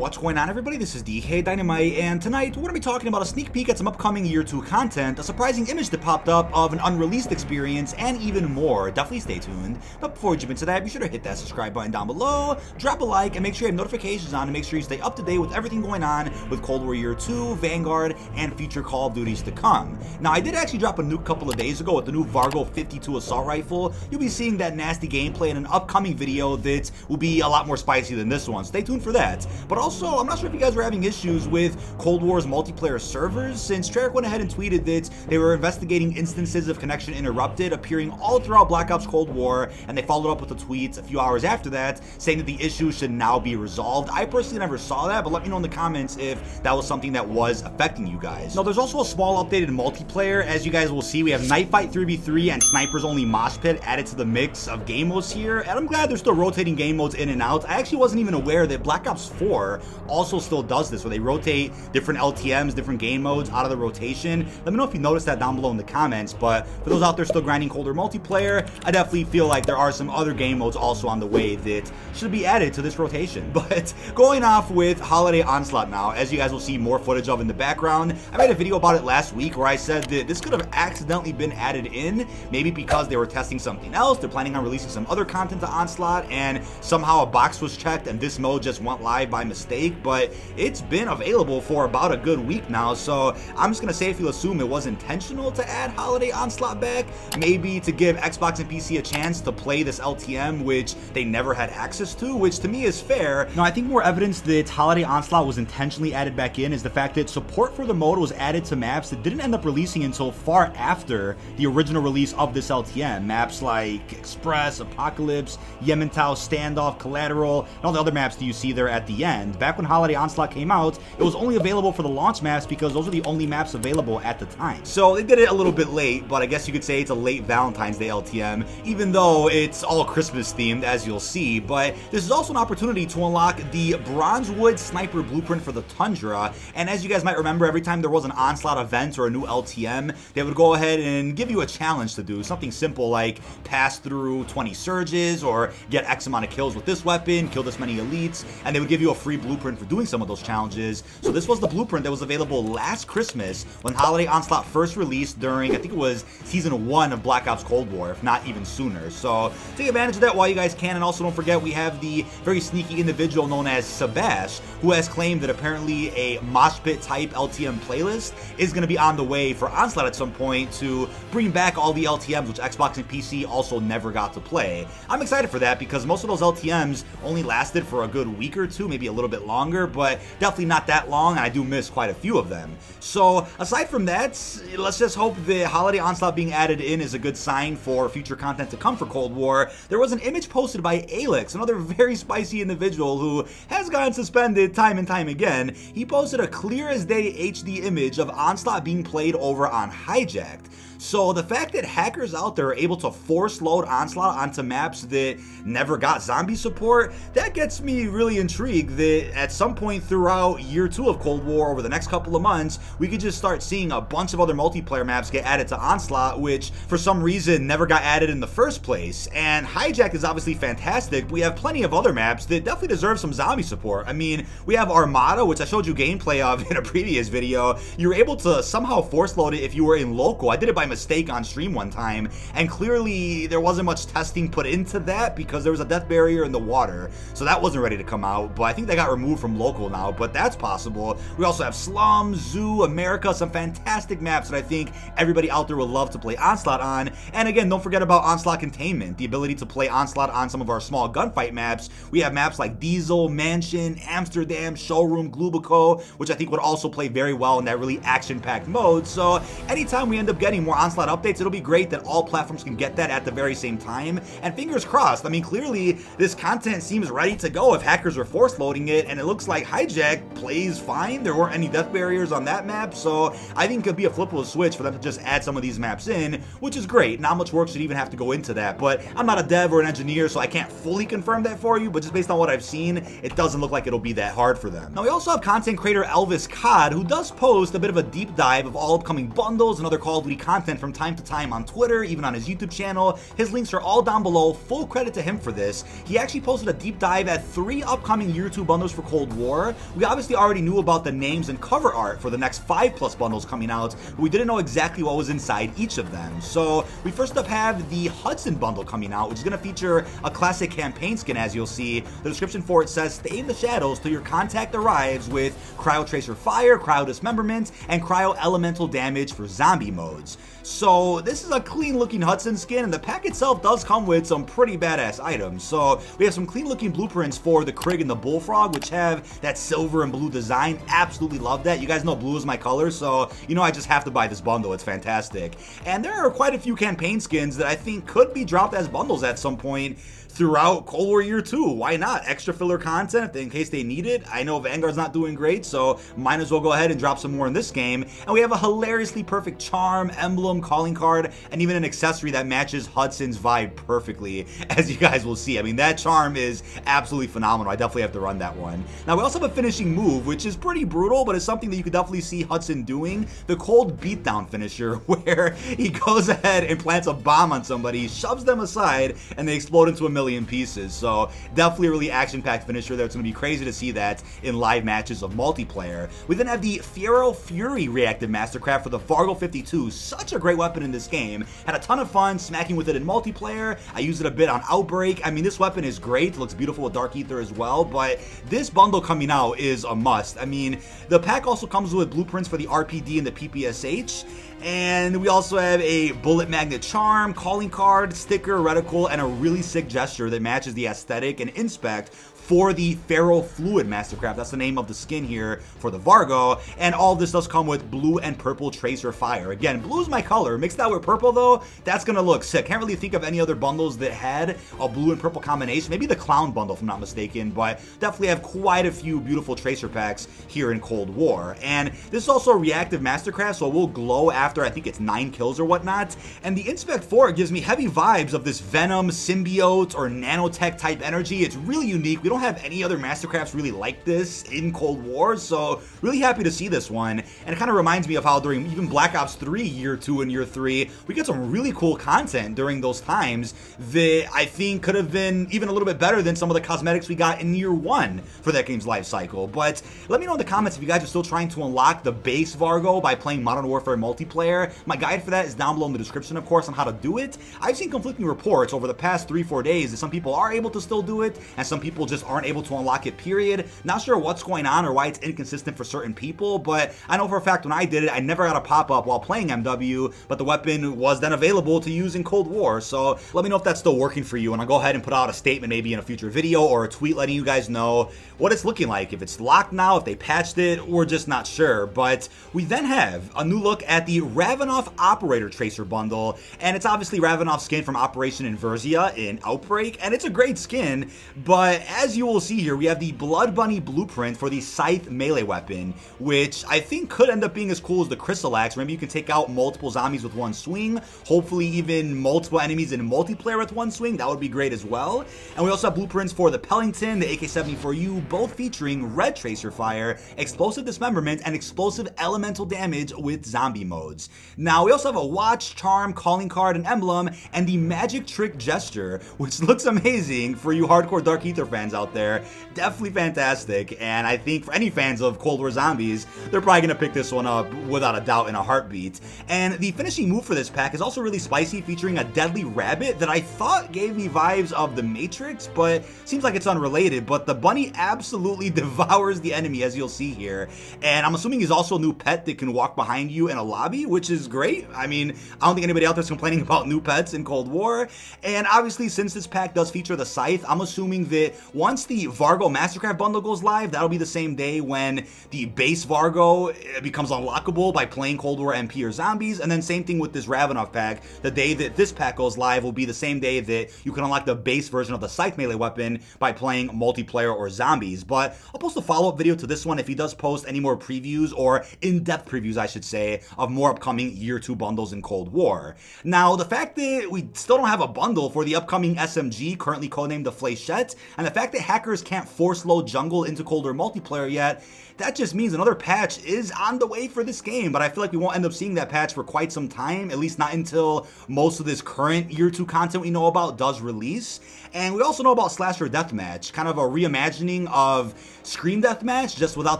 What's going on, everybody? This is dkdynamite, and tonight we're going to be talking about a sneak peek at some upcoming Year 2 content, a surprising image that popped up of an unreleased experience, and even more. Definitely stay tuned. But before we jump into that, be sure to hit that subscribe button down below, drop a like, and make sure you have notifications on to make sure you stay up to date with everything going on with Cold War Year 2, Vanguard, and future Call of Duties to come. Now, I did actually drop a nuke a couple of days ago with the new Vargo 52 assault rifle. You'll be seeing that nasty gameplay in an upcoming video that will be a lot more spicy than this one. Stay tuned for that. But also, I'm not sure if you guys were having issues with Cold War's multiplayer servers, since Treyarch went ahead and tweeted that they were investigating instances of connection interrupted appearing all throughout Black Ops Cold War, and they followed up with a tweet a few hours after that saying that the issue should now be resolved. I personally never saw that, but let me know in the comments if that was something that was affecting you guys. Now, there's also a small updated multiplayer. As you guys will see, we have Night Fight 3v3 and Snipers Only Mosh Pit added to the mix of game modes here, and I'm glad they're still rotating game modes in and out. I actually wasn't even aware that Black Ops 4 also still does this, where they rotate different LTMs, different game modes out of the rotation. Let me know if you noticed that down below in the comments. But for those out there still grinding Cold War multiplayer, I definitely feel like there are some other game modes also on the way that should be added to this rotation. But going off with Holiday Onslaught now, as you guys will see more footage of in the background, I made a video about it last week where I said that this could have accidentally been added in, maybe because they were testing something else, they're planning on releasing some other content to Onslaught, and somehow a box was checked and this mode just went live by mistake. But it's been available for about a good week now, so I'm just gonna say if you'll assume it was intentional to add Holiday Onslaught back, maybe to give Xbox and PC a chance to play this LTM, which they never had access to, which to me is fair. Now, I think more evidence that Holiday Onslaught was intentionally added back in is the fact that support for the mode was added to maps that didn't end up releasing until far after the original release of this LTM. Maps like Express, Apocalypse, Yemantau, Standoff, Collateral, and all the other maps that you see there at the end. Back when Holiday Onslaught came out, it was only available for the launch maps because those are the only maps available at the time. So they did it a little bit late, but I guess you could say it's a late Valentine's Day LTM, even though it's all Christmas themed, as you'll see. But this is also an opportunity to unlock the Bronzewood Sniper Blueprint for the Tundra, and as you guys might remember, every time there was an Onslaught event or a new LTM, they would go ahead and give you a challenge to do, something simple like pass through 20 surges or get X amount of kills with this weapon, kill this many elites, and they would give you a free blueprint for doing some of those challenges. So this was the blueprint that was available last Christmas when Holiday Onslaught first released during, I think it was Season 1 of Black Ops Cold War, if not even sooner. So take advantage of that while you guys can, and also don't forget we have the very sneaky individual known as Sebash, who has claimed that apparently a mosh pit type LTM playlist is going to be on the way for Onslaught at some point to bring back all the LTMs, which Xbox and PC also never got to play. I'm excited for that because most of those LTMs only lasted for a good week or two, maybe a little bit longer, but definitely not that long, and I do miss quite a few of them. So aside from that, let's just hope the Holiday Onslaught being added in is a good sign for future content to come for Cold War. There was an image posted by Alex, another very spicy individual who has gotten suspended time and time again. He posted a clear as day HD image of Onslaught being played over on Hijacked. So the fact that hackers out there are able to force load Onslaught onto maps that never got zombie support, that gets me really intrigued that at some point throughout Year 2 of Cold War over the next couple of months, we could just start seeing a bunch of other multiplayer maps get added to Onslaught, which for some reason never got added in the first place. And Hijack is obviously fantastic, but we have plenty of other maps that definitely deserve some zombie support. I mean, we have Armada, which I showed you gameplay of in a previous video. You were able to somehow force load it if you were in local. I did it by mistake on stream one time, and clearly there wasn't much testing put into that because there was a death barrier in the water, so that wasn't ready to come out. But I think they got removed from local now, but that's possible. We also have Slum, Zoo, America, some fantastic maps that I think everybody out there will love to play Onslaught on. And again, don't forget about Onslaught Containment, the ability to play Onslaught on some of our small gunfight maps. We have maps like Diesel, Mansion, Amsterdam, Showroom, Glubico, which I think would also play very well in that really action-packed mode. So anytime we end up getting more Onslaught updates, it'll be great that all platforms can get that at the very same time, and fingers crossed. I mean, clearly this content seems ready to go if hackers are force loading it, and it looks like Hijack plays fine. There weren't any death barriers on that map, so I think it could be a flip of a switch for them to just add some of these maps in, which is great. Not much work should even have to go into that, but I'm not a dev or an engineer, so I can't fully confirm that for you, but just based on what I've seen, it doesn't look like it'll be that hard for them. Now, we also have content creator Elvis Cod, who does post a bit of a deep dive of all upcoming bundles and other Call of Duty content from time to time on Twitter, even on his YouTube channel. His links are all down below. Full credit to him for this. He actually posted a deep dive at 3 upcoming Year 2 bundles bundlers for Cold War. We obviously already knew about the names and cover art for the next 5+ bundles coming out, but we didn't know exactly what was inside each of them. So we first up have the Hudson bundle coming out, which is going to feature a classic campaign skin, as you'll see. The description for it says, stay in the shadows till your contact arrives with Cryo Tracer Fire, Cryo Dismemberment, and Cryo Elemental Damage for zombie modes. So this is a clean looking Hudson skin, and the pack itself does come with some pretty badass items. So we have some clean looking blueprints for the Krig and the Bullfrog, which have that silver and blue design. Absolutely love that. You guys know blue is my color, so you know I just have to buy this bundle. It's fantastic. And there are quite a few campaign skins that I think could be dropped as bundles at some point throughout Cold War Year 2. Why not? Extra filler content in case they need it. I know Vanguard's not doing great, so might as well go ahead and drop some more in this game. And we have a hilariously perfect charm, emblem, calling card, and even an accessory that matches Hudson's vibe perfectly, as you guys will see. I mean, that charm is absolutely phenomenal. I definitely have to run that one. Now, we also have a finishing move, which is pretty brutal, but it's something that you could definitely see Hudson doing. The cold beatdown finisher, where he goes ahead and plants a bomb on somebody, shoves them aside, and they explode into a million pieces. So definitely a really action-packed finisher there. It's going to be crazy to see that in live matches of multiplayer. We then have the Fiero Fury Reactive Mastercraft for the Vargo 52. Such a great weapon in this game. Had a ton of fun smacking with it in multiplayer. I used it a bit on Outbreak. I mean, this weapon is great. It looks beautiful with Dark Ether as well, but this bundle coming out is a must. I mean, the pack also comes with blueprints for the RPD and the PPSH. And we also have a bullet magnet charm, calling card, sticker, reticle, and a really sick gesture that matches the aesthetic and inspect for the Ferrofluid Mastercraft. That's the name of the skin here for the Vargo. And all of this does come with blue and purple Tracer Fire. Again, blue is my color. Mixed that with purple though, that's gonna look sick. Can't really think of any other bundles that had a blue and purple combination. Maybe the Clown bundle if I'm not mistaken, but definitely have quite a few beautiful Tracer packs here in Cold War. And this is also a reactive Mastercraft, so it will glow after I think it's 9 kills or whatnot. And the inspect for it gives me heavy vibes of this Venom, Symbiote, or Nanotech type energy. It's really unique. We don't have any other Mastercrafts really like this in Cold War, so really happy to see this one. And it kind of reminds me of how during even Black Ops 3 Year 2 and Year 3, we get some really cool content during those times that I think could have been even a little bit better than some of the cosmetics we got in Year 1 for that game's life cycle. But let me know in the comments if you guys are still trying to unlock the base Vargo by playing Modern Warfare multiplayer. My guide for that is down below in the description, of course, on how to do it. I've seen conflicting reports over the past 3-4 days that some people are able to still do it, and some people just aren't able to unlock it, period. Not sure what's going on or why it's inconsistent for certain people, but I know for a fact when I did it, I never got a pop-up while playing MW, but the weapon was then available to use in Cold War. So let me know if that's still working for you, and I'll go ahead and put out a statement maybe in a future video or a tweet letting you guys know what it's looking like. If it's locked now, if they patched it, we're just not sure. But we then have a new look at the Ravenov Operator Tracer bundle, and it's obviously Ravenov's skin from Operation Inversia in Outbreak, and it's a great skin, but as you will see here, we have the Blood Bunny blueprint for the Scythe melee weapon, which I think could end up being as cool as the Crystal Axe. Remember, you can take out multiple zombies with one swing, hopefully even multiple enemies in multiplayer with one swing. That would be great as well. And we also have blueprints for the Pellington, the AK-74U, both featuring red Tracer Fire, explosive dismemberment, and explosive elemental damage with zombie modes. Now, we also have a watch, charm, calling card, and emblem, and the magic trick gesture, which looks amazing for you hardcore Dark Ether fans out there. Definitely fantastic, and I think for any fans of Cold War Zombies, they're probably going to pick this one up without a doubt in a heartbeat. And the finishing move for this pack is also really spicy, featuring a deadly rabbit that I thought gave me vibes of the Matrix, but seems like it's unrelated. But the bunny absolutely devours the enemy, as you'll see here. And I'm assuming he's also a new pet that can walk behind you in a lobby, which is great. I mean, I don't think anybody out there's complaining about new pets in Cold War. And obviously, since this pack does feature the Scythe, I'm assuming that once the Vargo Mastercraft bundle goes live, that'll be the same day when the base Vargo becomes unlockable by playing Cold War MP or Zombies. And then same thing with this Ravenov pack. The day that this pack goes live will be the same day that you can unlock the base version of the Scythe melee weapon by playing multiplayer or Zombies. But I'll post a follow-up video to this one if he does post any more previews, or in-depth previews, I should say, of more upcoming Year 2 bundles in Cold War. Now, the fact that we still don't have a bundle for the upcoming SMG, currently codenamed the Fléchette, and the fact that that hackers can't force load jungle into Cold War multiplayer yet, that just means another patch is on the way for this game, but I feel like we won't end up seeing that patch for quite some time, at least not until most of this current Year 2 content we know about does release. And we also know about Slasher Deathmatch, kind of a reimagining of Scream Deathmatch, just without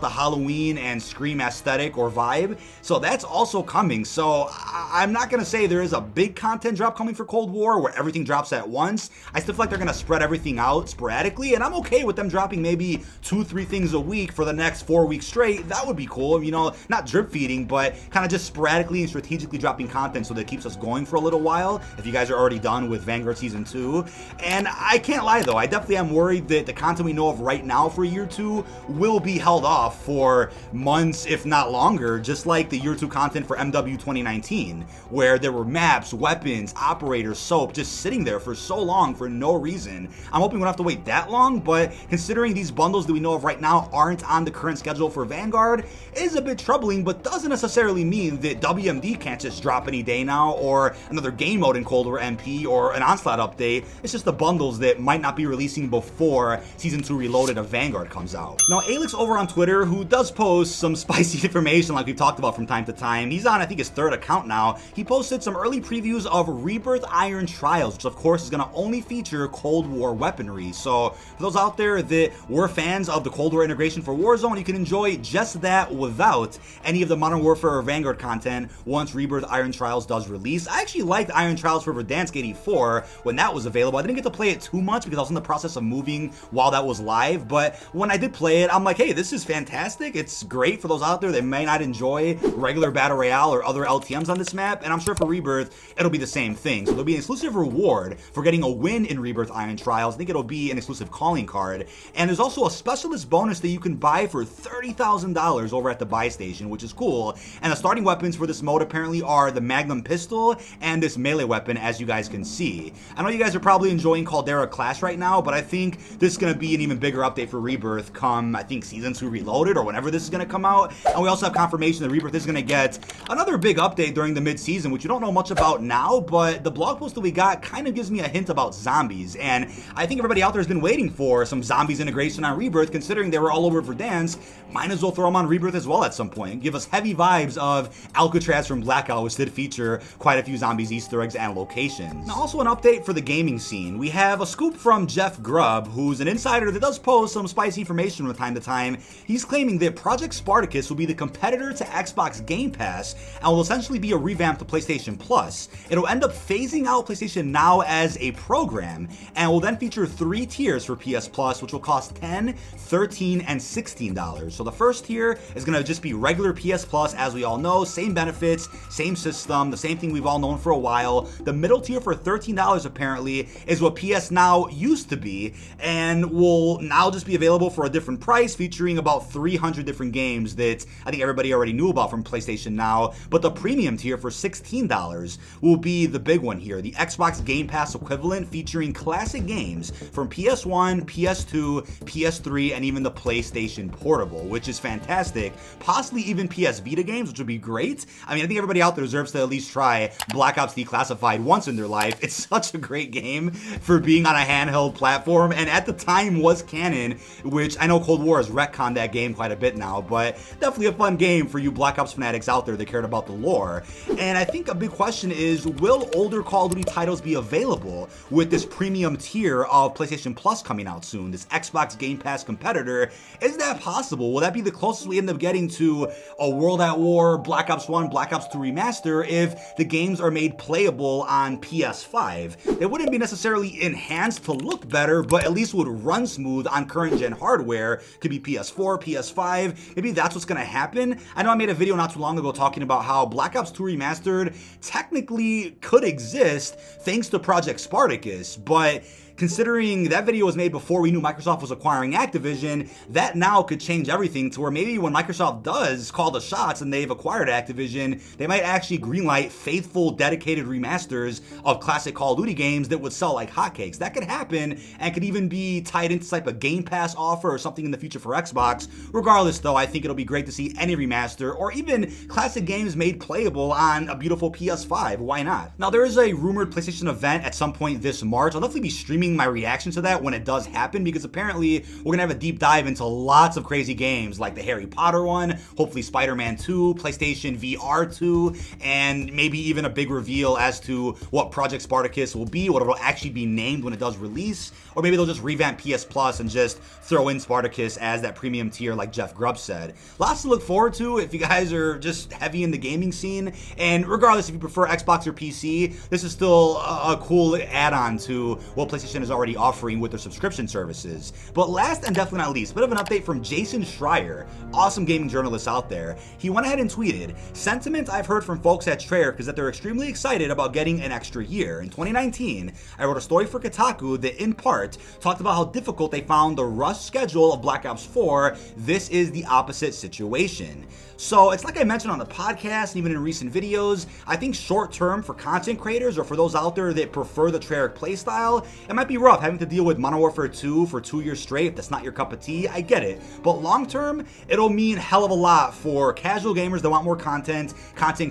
the Halloween and Scream aesthetic or vibe. So that's also coming. So I'm not going to say there is a big content drop coming for Cold War where everything drops at once. I still feel like they're going to spread everything out sporadically, and I'm okay with them dropping maybe 2-3 things a week for the next 4 weeks straight. That would be cool, you know, not drip feeding, but kind of just sporadically and strategically dropping content so that it keeps us going for a little while, if you guys are already done with Vanguard Season 2. And I can't lie though, I definitely am worried that the content we know of right now for Year 2 will be held off for months, if not longer, just like the Year 2 content for MW 2019, where there were maps, weapons, operators, soap, just sitting there for so long for no reason. I'm hoping we don't have to wait that long, but considering these bundles that we know of right now aren't on the current schedule for Vanguard, is a bit troubling, but doesn't necessarily mean that WMD can't just drop any day now, or another game mode in Cold War MP, or an Onslaught update. It's just the bundles that might not be releasing before Season 2 Reloaded of Vanguard comes out. Now, Alex over on Twitter, who does post some spicy information like we've talked about from time to time, he's on, I think, his 3rd account now. He posted some early previews of Rebirth Iron Trials, which of course is going to only feature Cold War weaponry. So for those out there that were fans of the Cold War integration for Warzone, you can enjoy just that without any of the Modern Warfare or Vanguard content once Rebirth Iron Trials does release. I actually liked Iron Trials for Verdansk 84 when that was available. I didn't get to play it too much because I was in the process of moving while that was live, but when I did play it, I'm like, hey, this is fantastic. It's great for those out there that may not enjoy regular Battle Royale or other LTMs on this map, and I'm sure for Rebirth, it'll be the same thing. So there'll be an exclusive reward for getting a win in Rebirth Iron Trials. I think it'll be an exclusive calling card, and there's also a specialist bonus that you can buy for $30,000 over at the buy station, which is cool. And the starting weapons for this mode apparently are the Magnum pistol and this melee weapon, as you guys can see. I know you guys are probably enjoying Caldera Clash right now, but I think this is going to be an even bigger update for Rebirth come, I think, Season 2 Reloaded or whenever this is going to come out. And we also have confirmation that Rebirth is going to get another big update during the mid-season, which we don't know much about now, but the blog post that we got kind of gives me a hint about zombies. And I think everybody out there has been waiting for some zombies integration on Rebirth, considering they were all over Verdansk. Might as well throw them on Rebirth as well at some point. Give us heavy vibes of Alcatraz from Blackout, which did feature quite a few zombies Easter eggs and locations. Now, also an update for the gaming scene. We have a scoop from Jeff Grubb, who's an insider that does post some spicy information from time to time. He's claiming that Project Spartacus will be the competitor to Xbox Game Pass and will essentially be a revamp to PlayStation Plus. It'll end up phasing out PlayStation Now as a program and will then feature 3 tiers for PS Plus, which will cost $10, $13, and $16. So the first tier is going to just be regular PS Plus, as we all know, same benefits, same system, the same thing we've all known for a while. The middle tier for $13 apparently is what PS Now used to be, and will now just be available for a different price, featuring about 300 different games that I think everybody already knew about from PlayStation Now. But the premium tier for $16 will be the big one here, the Xbox Game Pass equivalent, featuring classic games from PS1, PS2, PS3, and even the PlayStation Portable, which is fantastic. Possibly even PS Vita games, which would be great. I mean, I think everybody out there deserves to at least try Black Ops Declassified once in their life. It's such a great game for being on a handheld platform, and at the time was canon, which I know Cold War has retconned that game quite a bit now, but definitely a fun game for you Black Ops fanatics out there that cared about the lore. And I think a big question is, will older Call of Duty titles be available with this premium tier of PlayStation Plus coming out soon, this Xbox Game Pass competitor? Is that possible? Will that be the closest we end up getting to a World at War, Black Ops 1, Black Ops 2 Remaster if the games are made playable on PS5? It wouldn't be necessarily enhanced to look better, but at least would run smooth on current gen hardware. Could be PS4, PS5, maybe that's what's gonna happen. I know I made a video not too long ago talking about how Black Ops 2 Remastered technically could exist thanks to Project Spartacus, but considering that video was made before we knew Microsoft was acquiring Activision, that now could change everything to where maybe when Microsoft does call the shots and they've acquired Activision, they might actually greenlight faithful, dedicated remasters of classic Call of Duty games that would sell like hotcakes. That could happen and could even be tied into type of Game Pass offer or something in the future for Xbox. Regardless though, I think it'll be great to see any remaster or even classic games made playable on a beautiful PS5. Why not? Now there is a rumored PlayStation event at some point this March. I'll definitely be streaming streaming my reaction to that when it does happen, because apparently we're gonna have a deep dive into lots of crazy games like the Harry Potter one, hopefully Spider-Man 2, PlayStation VR 2, and maybe even a big reveal as to what Project Spartacus will be, what it'll actually be named when it does release, or maybe they'll just revamp PS Plus and just throw in Spartacus as that premium tier like Jeff Grubb said. Lots to look forward to if you guys are just heavy in the gaming scene, and regardless if you prefer Xbox or PC, this is still a cool add-on to what PlayStation is already offering with their subscription services. But last and definitely not least, a bit of an update from Jason Schreier, awesome gaming journalist out there. He went ahead and tweeted, "Sentiment I've heard from folks at Treyarch is that they're extremely excited about getting an extra year. In 2019, I wrote a story for Kotaku that in part talked about how difficult they found the rush schedule of Black Ops 4. This is the opposite situation." So it's like I mentioned on the podcast and even in recent videos, I think short term for content creators or for those out there that prefer the Treyarch playstyle, it might be rough having to deal with Modern Warfare 2 for 2 years straight. If that's not your cup of tea, I get it. But long term, it'll mean hell of a lot for casual gamers that want more content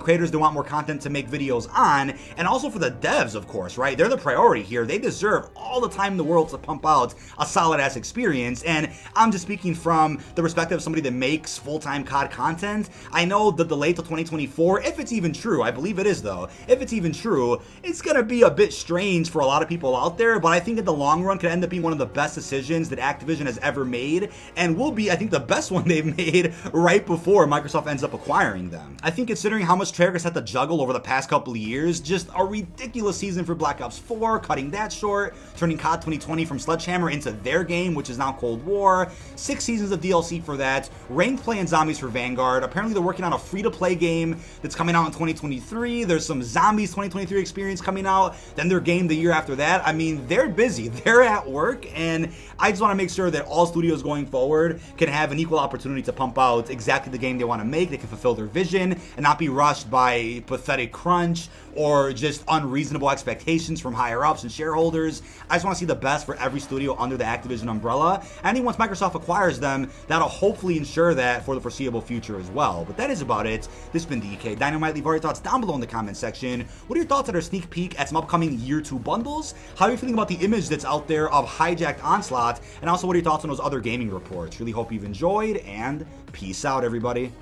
creators that want more content to make videos on, and also for the devs, of course, right? They're the priority here. They deserve all the time in the world to pump out a solid ass experience. And I'm just speaking from the perspective of somebody that makes full-time COD content. I know the delay till 2024, if it's even true, I believe it is though, if it's even true, it's gonna be a bit strange for a lot of people out there, but I think in the long run could end up being one of the best decisions that Activision has ever made, and will be, I think, the best one they've made right before Microsoft ends up acquiring them. I think considering how much Treyarch has had to juggle over the past couple of years, just a ridiculous season for Black Ops 4, cutting that short, turning COD 2020 from Sledgehammer into their game, which is now Cold War, 6 seasons of DLC for that, ranked play and zombies for Vanguard. Apparently they're working on a free-to-play game that's coming out in 2023. There's some Zombies 2023 experience coming out, then their game the year after that. I mean, they're busy, they're at work, and I just want to make sure that all studios going forward can have an equal opportunity to pump out exactly the game they want to make. They can fulfill their vision and not be rushed by pathetic crunch or just unreasonable expectations from higher ups and shareholders. I just want to see the best for every studio under the Activision umbrella, and then once Microsoft acquires them, that'll hopefully ensure that for the foreseeable future as well. But that is about it. This has been dkdynamite. Leave all your thoughts down below in the comment section. What are your thoughts at our sneak peek at some upcoming Year 2 bundles? How are you feeling about the image that's out there of Hijacked Onslaught? And also, what are your thoughts on those other gaming reports? Really hope you've enjoyed, and peace out, everybody.